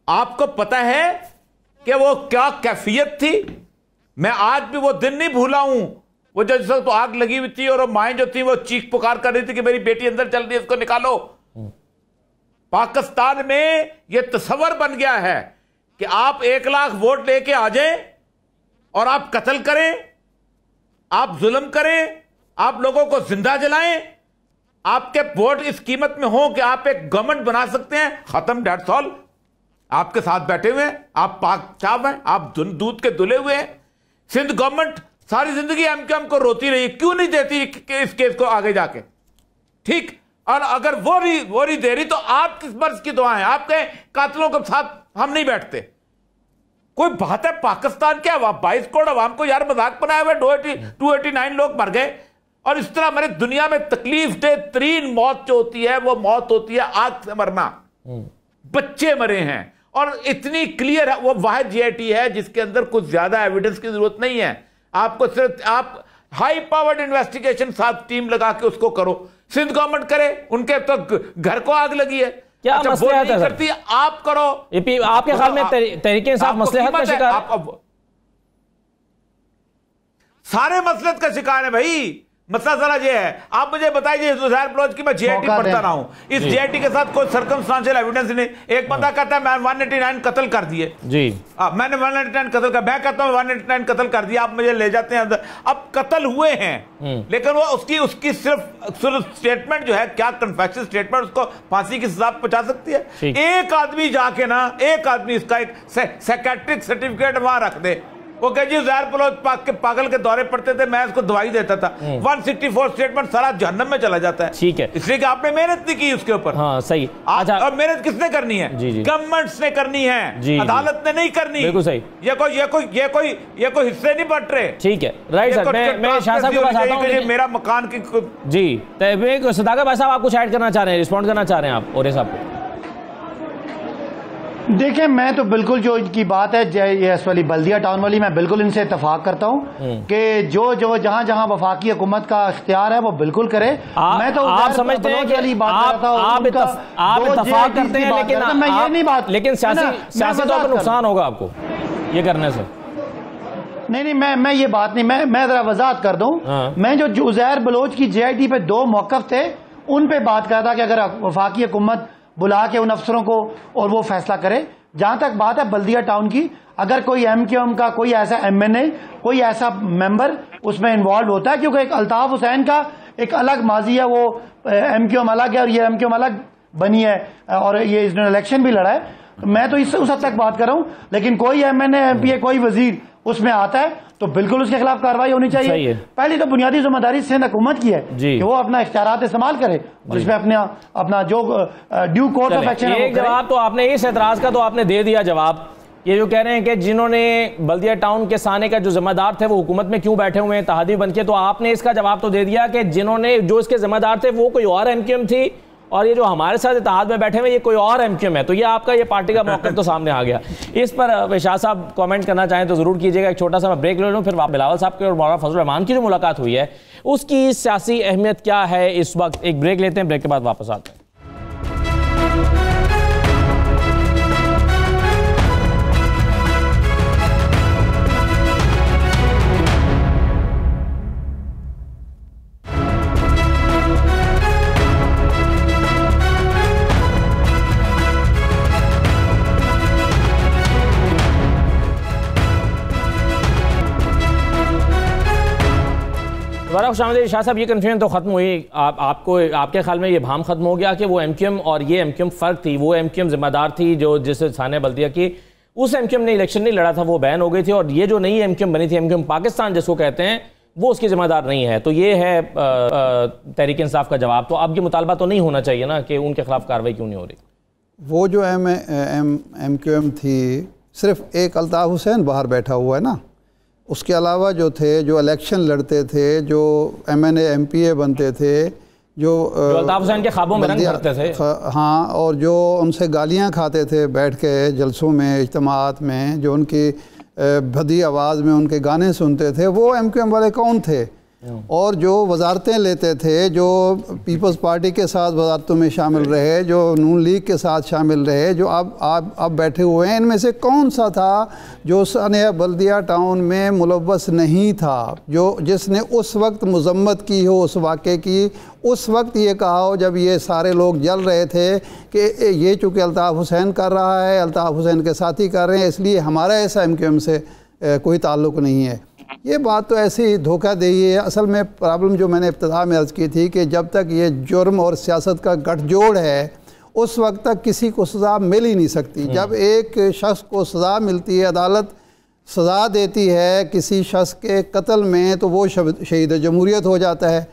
आपको पता है कि वो क्या कैफियत थी? मैं आज भी वो दिन नहीं भूला हूं, वो जो जिस तो आग लगी हुई थी और वो माएँ जो थी वो चीख पुकार कर रही थी कि मेरी बेटी अंदर चल रही है, इसको निकालो। पाकिस्तान में ये तस्वर बन गया है कि आप 1 लाख वोट लेके आ जाएं और आप कत्ल करें, आप जुल्म करें, आप लोगों को जिंदा जलाएं, आपके वोट इस कीमत में हो कि आप एक गवर्नमेंट बना सकते हैं। खत्म, दैट्स ऑल। आपके साथ बैठे हुए हैं, आप पाक चाव हैं, आप दूध के दुले हुए हैं। सिंध गवर्नमेंट सारी जिंदगी एमक्यूएम को रोती रही, क्यों नहीं देती इस केस को आगे जाके? ठीक, और अगर वो नहीं दे रही तो आप किस मर्ज की दुआ है? आपके कातिलों के साथ हम नहीं बैठते। कोई बात है? पाकिस्तान क्या 22 करोड़ अवाम को यार मजाक बनाया हुआ? 289 लोग मर गए। और इस तरह हमारे दुनिया में तकलीफ दे तरीन मौत जो होती है वो मौत होती है आग से मरना। बच्चे मरे हैं और इतनी क्लियर है, वो वाहिद जीआईटी है जिसके अंदर कुछ ज्यादा एविडेंस की जरूरत नहीं है। आपको सिर्फ आप हाई पावर्ड इन्वेस्टिगेशन साथ टीम लगा के उसको करो। सिंध गवर्नमेंट करे, उनके तो घर को आग लगी है। क्या अच्छा, मसले है करती है, आप करो। आपके ख्याल में तहरीके इंसाफ मसलहत का शिकार है? सारे मसलहत का शिकार है भाई। मसला जरा ये है, आप मुझे बताइए उज़ैर बलोच की मैं जीआईटी पढ़ता रहा हूं, इस जीआईटी के साथ कोई सर्कमस्टांशियल एविडेंस नहीं। एक बंदा कहता है मैं 189 कत्ल कर दिए जी, मैंने 189 कत्ल कर, मैं कहता हूं 189 कत्ल कर दिया, आप मुझे ले जाते हैं अंदर। अब कत्ल हुए हैं लेकिन वो उसकी सिर्फ स्टेटमेंट जो है, क्या कन्फेशन स्टेटमेंट उसको फांसी की सजा पहुंचा सकती है? एक आदमी जाके ना, एक आदमी इसका एक साइकियाट्रिक सर्टिफिकेट वहां रख दे, वो कहे जी उज़ैर बलोच के पागल के दौरे पड़ते थे, मैं इसको दवाई देता था। 164 स्टेटमेंट सारा जहन्नम में चला जाता है। ठीक है, इसलिए कि आपने मेहनत नहीं की उसके ऊपर। हाँ सही। अच्छा, और मेहनत किसने करनी है? गवर्नमेंट्स ने करनी है, अदालत ने नहीं करनी। बिल्कुल सही। ये कोई हिस्से नहीं बट रहे। ठीक है, राइट सर। मैं शाह साहब के पास आता हूं। मेरा मकान की जी सदाकत भाई साहब, आप कुछ ऐड करना चाह रहे हैं, रिस्पॉन्ड करना चाह रहे हैं आप और साहब को? देखिए, मैं तो बिल्कुल जो इनकी बात है ये वाली बल्दिया टाउन वाली, मैं बिल्कुल इनसे इत्तेफाक करता हूं कि जो जहां जहां वफाकी हुकूमत का इख्तियार है वो बिल्कुल करे। मैं तो आप समझते हैं कि आप इत्तेफाक करते हैं, लेकिन मैं ये नहीं बात, लेकिन सियासी तौर पर नुकसान होगा आपको ये करने से। नहीं, मैं ये बात नहीं, मैं जरा वजाहत कर दूं। मैं जो उज़ैर बलोच की जीआईटी पे 2 मौक़िफ़ थे उन पे बात कर रहा था कि अगर वफाकी हुकूमत बुला के उन अफसरों को और वो फैसला करे। जहां तक बात है बल्दिया टाउन की, अगर कोई एमक्यूएम का कोई ऐसा एमएनए, कोई ऐसा मेंबर उसमें इन्वॉल्व होता है, क्योंकि एक अल्ताफ हुसैन का एक अलग माजी है, वो एमक्यूएम अलग है और ये एमक्यूएम अलग बनी है और ये इसने इलेक्शन भी लड़ा है, मैं तो उस हद तक बात कर रहा हूं। लेकिन कोई एमएनए, एमपीए, कोई वजीर उसमें आता है तो बिल्कुल उसके खिलाफ कार्रवाई होनी चाहिए। पहली तो बुनियादी जिम्मेदारी सिंध हुकूमत की है कि वो अपना इख्तियारात इस्तेमाल करे और इसमें अपना जो ड्यू कोर्स ऑफ एक्शन है। जवाब तो आपने इस एतराज का तो आपने दे दिया जवाब। ये जो कह रहे हैं कि जिन्होंने बल्दिया टाउन के साने का जो जिम्मेदार थे वो हुकूमत में क्यों बैठे हुए हैं तहादी बन के, तो आपने इसका जवाब तो दे दिया कि जो इसके जिम्मेदार थे वो कोई और एमक्यूएम थी और ये जो हमारे साथ इत्तेहाद में बैठे हुए ये कोई और एमक्यूएम है। तो ये आपका ये पार्टी का मौक़िफ़ तो सामने आ गया। इस पर शाह साहब कमेंट करना चाहें तो जरूर कीजिएगा। एक छोटा सा मैं ब्रेक ले लूँ, फिर बिलावल साहब के और मौलाना फजल रहमान की जो मुलाकात हुई है उसकी सियासी अहमियत क्या है इस वक्त। एक ब्रेक लेते हैं, ब्रेक के बाद वापस आते हैं। शाह साहब, ये कन्फ्यूजन तो खत्म हुई। आपके ख्याल में ये भाम खत्म हो गया कि वो एमक्यूएम और ये एमक्यूएम फर्क थी? वो एमक्यूएम जिम्मेदार थी जो जिस थाने बल्दिया की, उस एमक्यूएम ने इलेक्शन नहीं लड़ा था, वो बैन हो गई थी, और ये जो नई एमक्यूएम बनी थी, एमक्यूएम पाकिस्तान जिसको कहते हैं, वो उसकी जिम्मेदार नहीं है। तो ये है तहरीक इंसाफ का जवाब। तो अब ये मुतालबा तो नहीं होना चाहिए ना कि उनके खिलाफ कार्रवाई क्यों नहीं हो रही? वो जो एमक्यूएम थी, सिर्फ एक अल्ताफ हुसैन बाहर बैठा हुआ है ना, उसके अलावा जो थे, जो इलेक्शन लड़ते थे, जो MNA MPA बनते थे, जो अल्ताफ हुसैन के ख्वाबों में रंग भरते थे, हाँ, और जो उनसे गालियां खाते थे बैठ के जलसों में, इज्तिमात में, जो उनकी भदी आवाज़ में उनके गाने सुनते थे, वो MQM वाले कौन थे? और जो वजारतें लेते थे, जो पीपल्स पार्टी के साथ वजारतों में शामिल रहे, जो नून लीग के साथ शामिल रहे, जो अब बैठे हुए हैं, इनमें से कौन सा था जो सानिया बल्दिया टाउन में मुलव्वस नहीं था, जिसने उस वक्त मजम्मत की हो उस वाक़े की, उस वक्त ये कहा हो जब ये सारे लोग जल रहे थे कि ये चूँकि अल्ताफ़ हुसैन कर रहा है, अल्ताफ़ हुसैन के साथी कर रहे हैं, इसलिए हमारा ऐसा MQM से कोई ताल्लुक़ नहीं है। ये बात तो ऐसे ही धोखाधड़ी है। असल में प्रॉब्लम जो मैंने इब्तिदा में अर्ज़ की थी कि जब तक ये जुर्म और सियासत का गठजोड़ है, उस वक्त तक किसी को सज़ा मिल ही नहीं सकती। जब एक शख्स को सज़ा मिलती है, अदालत सज़ा देती है किसी शख्स के कत्ल में, तो वो शहीद जमहूरियत हो जाता है।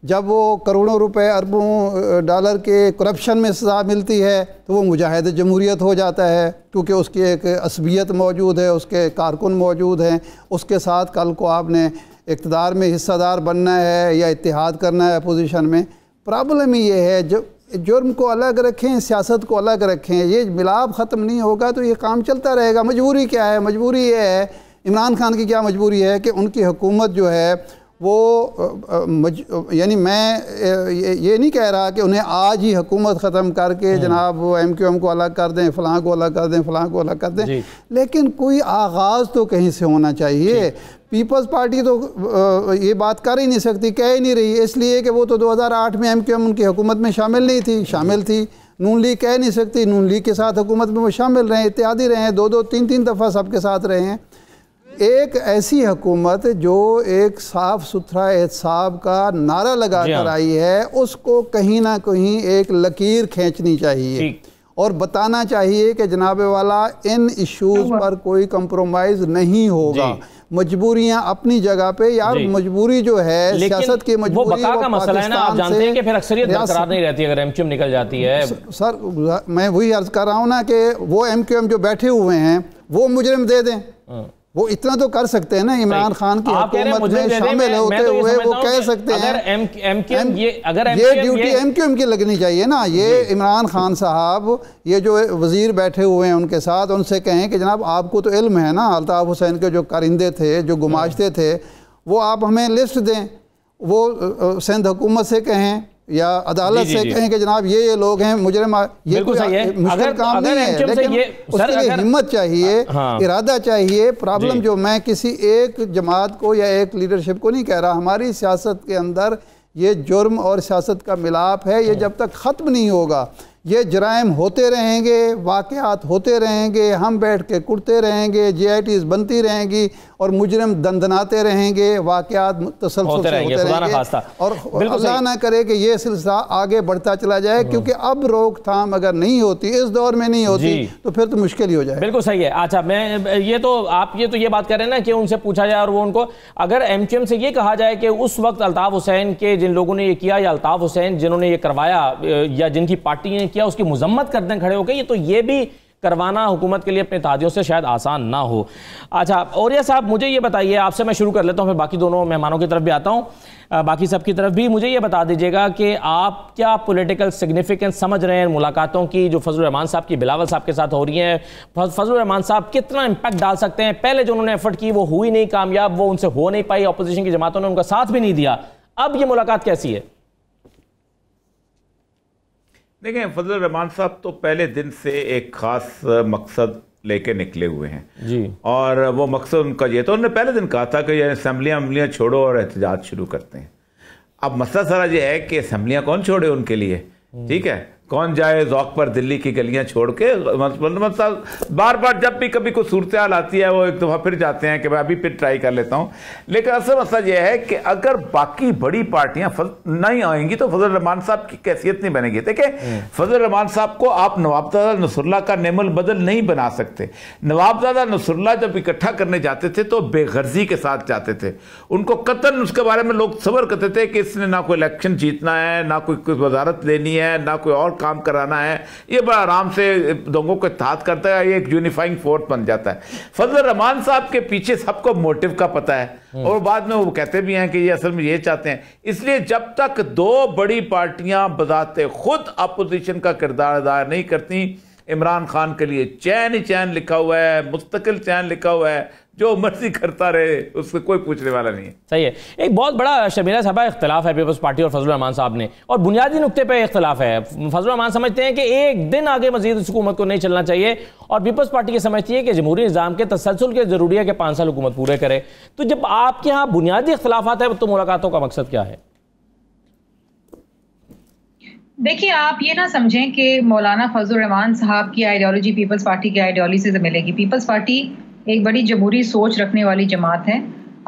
जब वो करोड़ों रुपए अरबों डॉलर के करप्शन में सज़ा मिलती है, तो वो मुजाहिद जमहूरियत हो जाता है, क्योंकि उसकी एक असबियत मौजूद है, उसके कारकुन मौजूद हैं, उसके साथ कल को आपने इक़्तिदार में हिस्सेदार बनना है या इत्तेहाद करना है अपोजिशन में। प्रॉब्लम ये है, जो जुर्म को अलग रखें, सियासत को अलग रखें, ये मिलाप ख़त्म नहीं होगा तो ये काम चलता रहेगा। मजबूरी क्या है? मजबूरी ये है, इमरान खान की क्या मजबूरी है कि उनकी हुकूमत जो है वो यानी मैं ये नहीं कह रहा कि उन्हें आज ही हुकूमत ख़त्म करके जनाब MQM को अलग कर दें, फ़लाँ को अलग कर दें, फ़लाँ को अलग कर दें, लेकिन कोई आगाज़ तो कहीं से होना चाहिए। पीपल्स पार्टी तो ये बात कर ही नहीं सकती, कह ही नहीं रही, इसलिए कि वो तो 2008 में MQM उनकी हुकूमत में शामिल नहीं थी, शामिल थी। नून लीग कह नहीं सकती, नून लीग के साथ हुकूमत में वो शामिल रहे, इत्तेहादी रहे हैं, 2-2, 3-3 दफ़ा सबके साथ रहे हैं। एक ऐसी हुकूमत जो एक साफ़ सुथरा एहतसाब का नारा लगा कर आई है, उसको कहीं ना कहीं एक लकीर खींचनी चाहिए और बताना चाहिए कि जनाब वाला इन इश्यूज़ पर कोई कंप्रोमाइज़ नहीं होगा। मजबूरियां अपनी जगह पे, यार मजबूरी जो है सियासत की मजबूरी, वो बका का मसला है ना, आप जानते हैं कि फिर अक्सरियत बरकरार नहीं रहती अगर MQM निकल जाती है। सर मैं वही अर्ज कर रहा हूँ ना कि वो MQM जो बैठे हुए हैं वो मुजरिम दे दें, वो इतना तो कर सकते हैं ना, इमरान खान की हुकूमत में शामिल होते हुए वो कह सकते हैं। ये ड्यूटी MQM की लगनी चाहिए ना। ये इमरान खान साहब, ये जो वजीर बैठे हुए हैं उनके साथ, उनसे कहें कि जनाब आपको तो इल्म है ना अल्ताफ़ हुसैन के जो कारिंदे थे, जो गुमाश्ते थे, वो आप हमें लिस्ट दें। वो सिंध हुकूमत से कहें या अदालत से कहें कि जनाब ये लोग हैं मुजरिम। ये कोई मुश्किल काम नहीं है, लेकिन उसके लिए हिम्मत चाहिए, इरादा चाहिए। प्रॉब्लम जो मैं किसी एक जमात को या एक लीडरशिप को नहीं कह रहा, हमारी सियासत के अंदर ये जुर्म और सियासत का मिलाप है। ये जब तक ख़त्म नहीं होगा, ये जराइम होते रहेंगे, वाक़यात होते रहेंगे, हम बैठ के कुटते रहेंगे, JITs बनती रहेंगी और मुजरिम दंदनाते रहेंगे, वाक़यात तसलसल होते रहेंगे और अल्लाह ना करे कि ये सिलसिला आगे बढ़ता चला जाए, क्योंकि अब रोकथाम अगर नहीं होती, इस दौर में नहीं होती, तो फिर तो मुश्किल ही हो जाए। बिल्कुल सही है। अच्छा, मैं ये तो आप ये बात कर रहे हैं ना कि उनसे पूछा जाए और वो उनको, अगर MQM से ये कहा जाए कि उस वक्त अल्ताफ़ हुसैन के जिन लोगों ने ये किया या अल्ताफ़ हुसैन जिन्होंने ये करवाया या जिनकी पार्टी ने किया उसकी मुजम्मत कर दें खड़े हो गए, तो ये भी करवाना हुकूमत के लिए अपने इत्तेहादियों से शायद आसान ना हो। अच्छा औरिया साहब, मुझे ये बताइए, आपसे मैं शुरू कर लेता हूं, फिर बाकी दोनों मेहमानों की तरफ भी आता हूं, बाकी सबकी तरफ भी। मुझे ये बता दीजिएगा कि आप क्या पॉलिटिकल सिग्निफिकेंस समझ रहे हैं मुलाकातों की जो फजलुर रहमान साहब की बिलावल साहब के साथ हो रही हैं? फजलुर रहमान साहब कितना इम्पैक्ट डाल सकते हैं? पहले जो उन्होंने एफर्ट की वो हुई नहीं कामयाब, वो उनसे हो नहीं पाई, अपोजिशन की जमातों ने उनका साथ भी नहीं दिया। अब ये मुलाकात कैसी है? देखें, फजल रहमान साहब तो पहले दिन से एक खास मकसद लेके निकले हुए हैं जी, और वो मकसद उनका ये, तो उन्होंने पहले दिन कहा था कि ये असम्बलियाँ छोड़ो और एहतजाज शुरू करते हैं। अब मसला सारा ये है कि असम्बलियाँ कौन छोड़े उनके लिए, ठीक है, कौन जाए ज़ौक़ पर दिल्ली की गलियां छोड़ के। मतलब बार बार जब भी कभी कोई सूरत हाल आती है वो एक दफ़ा फिर जाते हैं कि मैं अभी फिर ट्राई कर लेता हूं। लेकिन असल मसला यह है कि अगर बाकी बड़ी पार्टियां नहीं आएंगी तो फजल रहमान साहब की कैफियत नहीं बनेगी। देखिए, फजल रहमान साहब को आप नवाबजादा नसरुल्लाह का नेमल बदल नहीं बना सकते। नवाबजादा नसरुल्लाह जब इकट्ठा करने जाते थे तो बेगर्जी के साथ जाते थे, उनको कतन उसके बारे में लोग सबर करते थे कि इसने ना कोई इलेक्शन जीतना है, ना कोई वजारत लेनी है, ना कोई और काम कराना है, ये बड़ा आराम से लोगों को इत्तेहाद करता है, ये एक यूनिफाइंग फोर्स बन जाता है। फजल रहमान साहब के पीछे सबको मोटिव का पता है और बाद में वो कहते भी हैं कि ये असल में ये चाहते हैं। इसलिए जब तक दो बड़ी पार्टियां बजाते खुद अपोजिशन का किरदार अदा नहीं करती, इमरान खान के लिए चैन ही चैन लिखा हुआ है, मुस्तकिल चैन लिखा हुआ है, जो मर्जी करता रहे, उससे कोई पूछने वाला नहीं है। सही है। एक बहुत बड़ा शर्मिला साहब इख्तलाफ है पीपल्स पार्टी और फजल रहमान साहब ने, और बुनियादी नुक्ते पे इख्तलाफ है। फजल रहमान समझते हैं कि एक दिन आगे मजीद इस हुकूमत को नहीं चलना चाहिए, और पीपल्स पार्टी ये समझती है कि जमहूरी निज़ाम के तसलसल के जरूरी है कि 5 साल हुकूमत पूरे करे। तो जब आपके यहाँ बुनियादी इख्तलाफात है तो मुलाकातों का मकसद क्या है? देखिए, आप ये ना समझें कि मौलाना फजल रहमान साहब की आइडियोलॉजी पीपल्स पार्टी की आइडियोलॉजी से मिलेगी। पीपल्स पार्टी एक बड़ी जमहूरी सोच रखने वाली जमात है।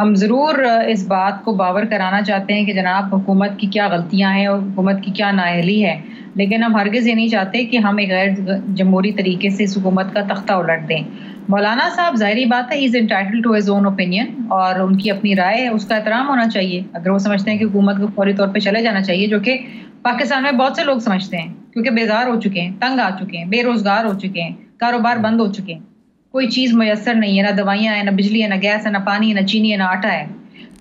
हम ज़रूर इस बात को बावर कराना चाहते हैं कि जनाब हुकूमत की क्या गलतियां हैं और हुकूमत की क्या नाअहली है, लेकिन हम हरगिज़ ये नहीं चाहते कि हम एक गैर जमहूरी तरीके से इस हुकूमत का तख्ता उलट दें। मौलाना साहब ज़ाहिरी बात है, he is entitled to his own opinion, और उनकी अपनी राय है, उसका एहतराम होना चाहिए। अगर वो समझते हैं कि हुकूमत को फौरी तौर पर चले जाना चाहिए, जो कि पाकिस्तान में बहुत से लोग समझते हैं, क्योंकि बेजार हो चुके हैं, तंग आ चुके हैं, बेरोजगार हो चुके हैं, कारोबार बंद हो चुके हैं, कोई चीज़ मैसर नहीं है, ना दवाइयाँ हैं, ना बिजली है, ना गैस है, ना पानी है, ना चीनी है, ना आटा है।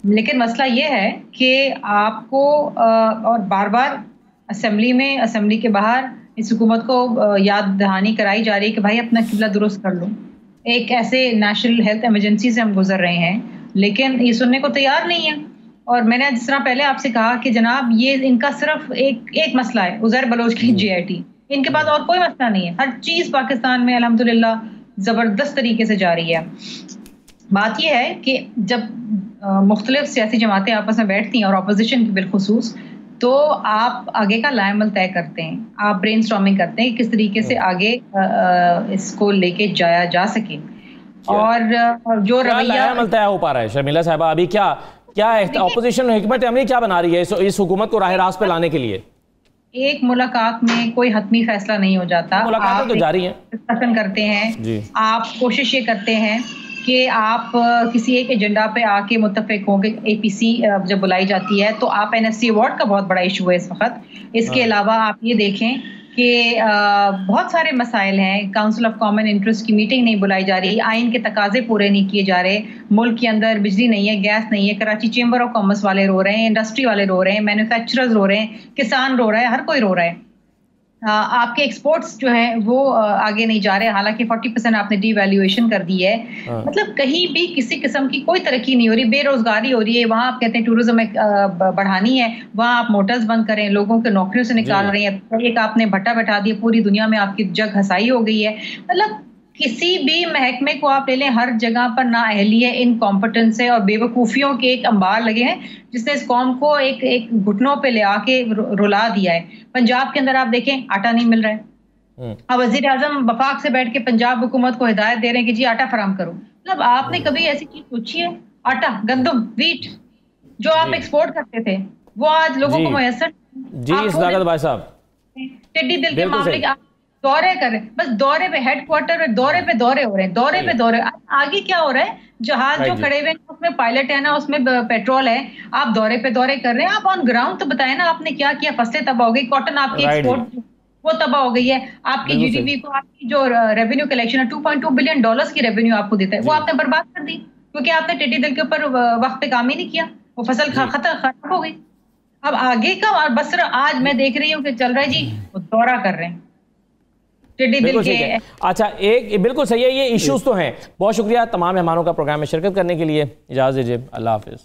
लेकिन मसला ये है कि आपको और बार बार असम्बली में, असम्बली के बाहर इस हुकूमत को याद दहानी कराई जा रही है कि भाई अपना किबला दुरुस्त कर लो। एक ऐसे नेशनल हेल्थ इमरजेंसी से हम गुजर रहे हैं, लेकिन ये सुनने को तैयार नहीं है। और मैंने जिस तरह पहले आपसे कहा कि जनाब ये इनका सिर्फ एक मसला है, उज़ैर बलोच की JIT, इनके पास और कोई मसला नहीं है। हर चीज़ पाकिस्तान में अल्हम्दुलिल्लाह ज़बरदस्त तरीके से जा रही है। बात यह है कि जब मुख्तलिफ सियासी जमातें आपस में बैठती हैं, और अपोजिशन की बिलखुसूस, तो आप आगे का लाएमल तय करते हैं, आप ब्रेनस्टॉर्मिंग करते हैं कि किस तरीके से आगे इसको लेके जाया जा सके। और जो रवैया तय हो पा रहा है शर्मिला साहबा, अभी क्या अपोजिशन हिकमत अमली क्या बना रही है इस हुकूमत को राह रास्त पे लाने के लिए? एक मुलाकात में कोई हतमी फैसला नहीं हो जाता। मुलाकातें तो जारी हैं, डिस्कशन करते हैं, आप कोशिश ये करते हैं कि आप किसी एक एजेंडा पे आके मुत्तफिक होंगे। APC जब बुलाई जाती है तो आप NFC अवार्ड का बहुत बड़ा इशू है इस वक्त। इसके अलावा आप ये देखें कि बहुत सारे मसाइल हैं। काउंसिल ऑफ कॉमन इंटरेस्ट की मीटिंग नहीं बुलाई जा रही, आइन के तकाजे पूरे नहीं किए जा रहे, मुल्क के अंदर बिजली नहीं है, गैस नहीं है, कराची चेंबर ऑफ कॉमर्स वाले रो रहे हैं, इंडस्ट्री वाले रो रहे हैं, मैन्युफैक्चरर्स रो रहे हैं, किसान रो रहा है, हर कोई रो रहा है। आपके एक्सपोर्ट्स जो हैं वो आगे नहीं जा रहे, हालांकि 40% आपने डीवैल्यूएशन कर दी है। मतलब कहीं भी किसी किस्म की कोई तरक्की नहीं हो रही, बेरोजगारी हो रही है। वहाँ आप कहते हैं टूरिज्म बढ़ानी है, वहाँ आप मोटर्स बंद करें, लोगों के नौकरियों से निकाल रहे हैं। एक आपने भट्टा बैठा दिया, पूरी दुनिया में आपकी जग हसाई हो गई है। मतलब किसी भी महकमे को आप ले लें, हर जगह पर नाअहली है, इनकॉम्पिटेंस है और बेवकूफ़ियों के एक अंबार लगे हैं, जिसने इस कौम को एक घुटनों पे ले आके रुला दिया है। पंजाब के अंदर आप देखें, आटा नहीं मिल रहा है। अब वज़ीर आज़म वफाक से बैठ के पंजाब हुकूमत को हिदायत दे रहे हैं कि जी आटा फराम करो। मतलब आपने कभी ऐसी चीज सोची है? आटा, गंदम, वीट जो आप एक्सपोर्ट करते थे, वो आज लोगों को मुयस्सर। भाई साहब, टिड्डी दिल के मामले दौरे कर रहे हैं, बस दौरे पे, हेडक्वार्टर में दौरे पे दौरे हो रहे हैं, दौरे पे दौरे। आगे क्या हो रहा है? जहाज जो खड़े हुए हैं उसमें पायलट है ना, उसमें पेट्रोल है, आप दौरे पे दौरे कर रहे हैं। आप ऑन ग्राउंड तो बताए ना आपने क्या किया। फसलें तबाह हो गई, कॉटन आपकी एक्सपोर्ट वो तबाह हो गई है, आपकी GDP को, आपकी जो रेवेन्यू कलेक्शन है $2.2 बिलियन की रेवेन्यू आपको देता है, वो आपने बर्बाद कर दी, क्योंकि आपने टिड्डी दिल के ऊपर वक्त पे काम ही नहीं किया। वो फसल खराब हो गई। अब आगे का, और बस आज मैं देख रही हूँ कि चल रहा है जी, वो दौरा कर रहे हैं टिड्डी दिल के। अच्छा, एक बिल्कुल सही है, ये इश्यूज तो हैं। बहुत शुक्रिया तमाम मेहमानों का प्रोग्राम में शिरकत करने के लिए। इजाज़त दीजिए, अल्लाह हाफिज़।